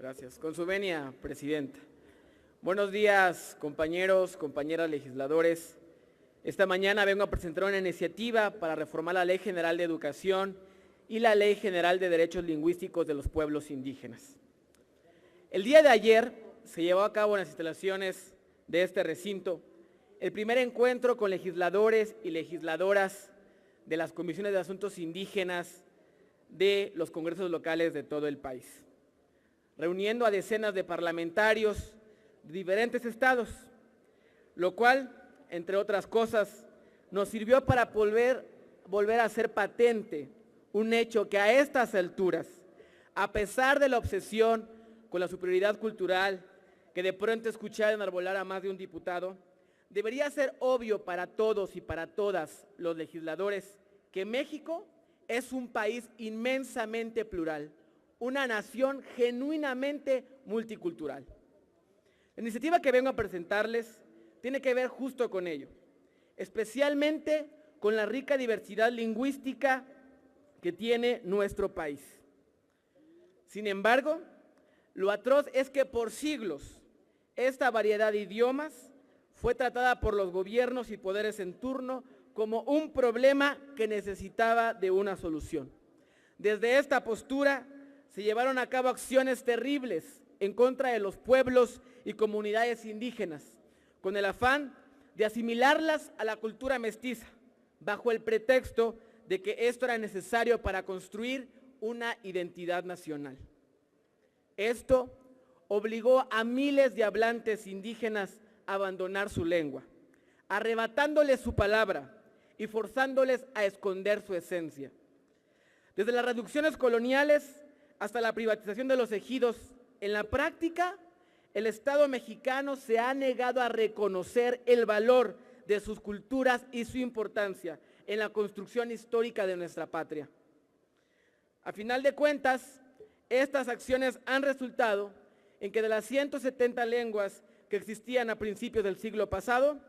Gracias. Con su venia, Presidenta. Buenos días, compañeros, compañeras legisladores. Esta mañana vengo a presentar una iniciativa para reformar la Ley General de Educación y la Ley General de Derechos Lingüísticos de los Pueblos Indígenas. El día de ayer se llevó a cabo en las instalaciones de este recinto el primer encuentro con legisladores y legisladoras de las comisiones de asuntos indígenas de los congresos locales de todo el país, reuniendo a decenas de parlamentarios de diferentes estados, lo cual, entre otras cosas, nos sirvió para volver a hacer patente un hecho que a estas alturas, a pesar de la obsesión con la superioridad cultural que de pronto escuché enarbolar a más de un diputado, debería ser obvio para todos y para todas los legisladores que México es un país inmensamente plural, una nación genuinamente multicultural. La iniciativa que vengo a presentarles tiene que ver justo con ello, especialmente con la rica diversidad lingüística que tiene nuestro país. Sin embargo, lo atroz es que por siglos esta variedad de idiomas fue tratada por los gobiernos y poderes en turno como un problema que necesitaba de una solución. Desde esta postura se llevaron a cabo acciones terribles en contra de los pueblos y comunidades indígenas, con el afán de asimilarlas a la cultura mestiza, bajo el pretexto de que esto era necesario para construir una identidad nacional. Esto obligó a miles de hablantes indígenas a abandonar su lengua, arrebatándoles su palabra y forzándoles a esconder su esencia. Desde las reducciones coloniales hasta la privatización de los ejidos, en la práctica, el Estado mexicano se ha negado a reconocer el valor de sus culturas y su importancia en la construcción histórica de nuestra patria. A final de cuentas, estas acciones han resultado en que de las 170 lenguas que existían a principios del siglo pasado,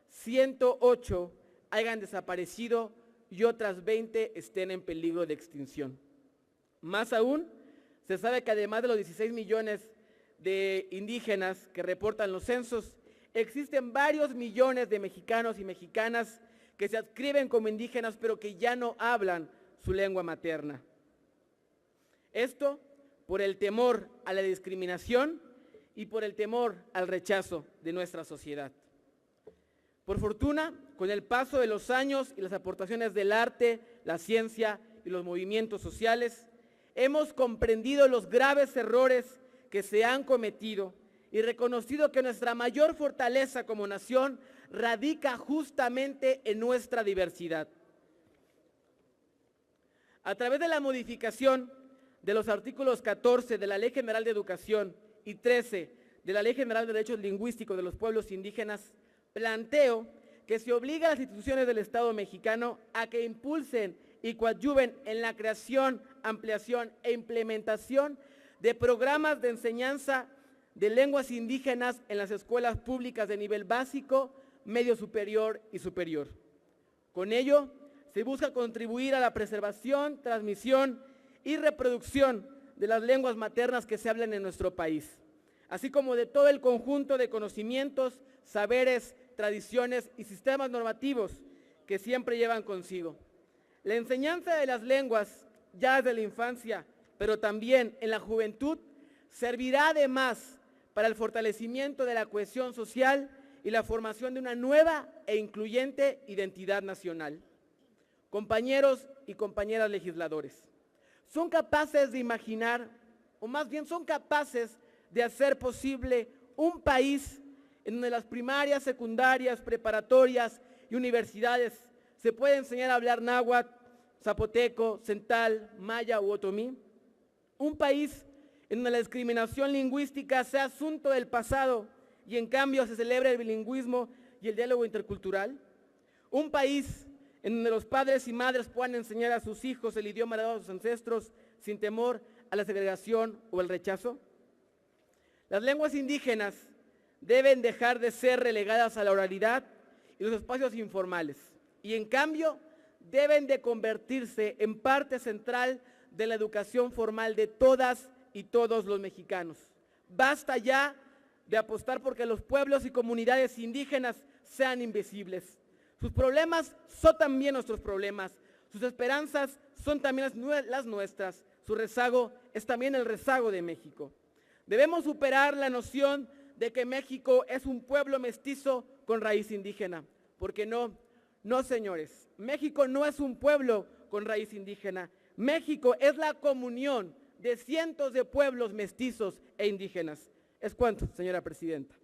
108 hayan desaparecido y otras 20 estén en peligro de extinción. Más aún, se sabe que además de los 16 millones de indígenas que reportan los censos, existen varios millones de mexicanos y mexicanas que se adscriben como indígenas pero que ya no hablan su lengua materna. Esto por el temor a la discriminación y por el temor al rechazo de nuestra sociedad. Por fortuna, con el paso de los años y las aportaciones del arte, la ciencia y los movimientos sociales, hemos comprendido los graves errores que se han cometido y reconocido que nuestra mayor fortaleza como nación radica justamente en nuestra diversidad. A través de la modificación de los artículos 14 de la Ley General de Educación y 13 de la Ley General de Derechos Lingüísticos de los Pueblos Indígenas, planteo que se obliga a las instituciones del Estado mexicano a que impulsen y coadyuven en la creación, ampliación e implementación de programas de enseñanza de lenguas indígenas en las escuelas públicas de nivel básico, medio superior y superior. Con ello, se busca contribuir a la preservación, transmisión y reproducción de las lenguas maternas que se hablan en nuestro país, así como de todo el conjunto de conocimientos, saberes, tradiciones y sistemas normativos que siempre llevan consigo. La enseñanza de las lenguas ya desde la infancia, pero también en la juventud, servirá además para el fortalecimiento de la cohesión social y la formación de una nueva e incluyente identidad nacional. Compañeros y compañeras legisladores, son capaces de imaginar, o más bien son capaces de hacer posible un país en donde las primarias, secundarias, preparatorias y universidades se puede enseñar a hablar náhuatl, zapoteco, cental, maya u otomí. Un país en donde la discriminación lingüística sea asunto del pasado y en cambio se celebre el bilingüismo y el diálogo intercultural. Un país en donde los padres y madres puedan enseñar a sus hijos el idioma heredado de sus ancestros sin temor a la segregación o el rechazo. Las lenguas indígenas deben dejar de ser relegadas a la oralidad y los espacios informales y en cambio deben de convertirse en parte central de la educación formal de todas y todos los mexicanos. Basta ya de apostar porque los pueblos y comunidades indígenas sean invisibles. Sus problemas son también nuestros problemas, sus esperanzas son también las nuestras, su rezago es también el rezago de México. Debemos superar la noción de que México es un pueblo mestizo con raíz indígena, porque no, señores, México no es un pueblo con raíz indígena, México es la comunión de cientos de pueblos mestizos e indígenas. Es cuanto, señora presidenta.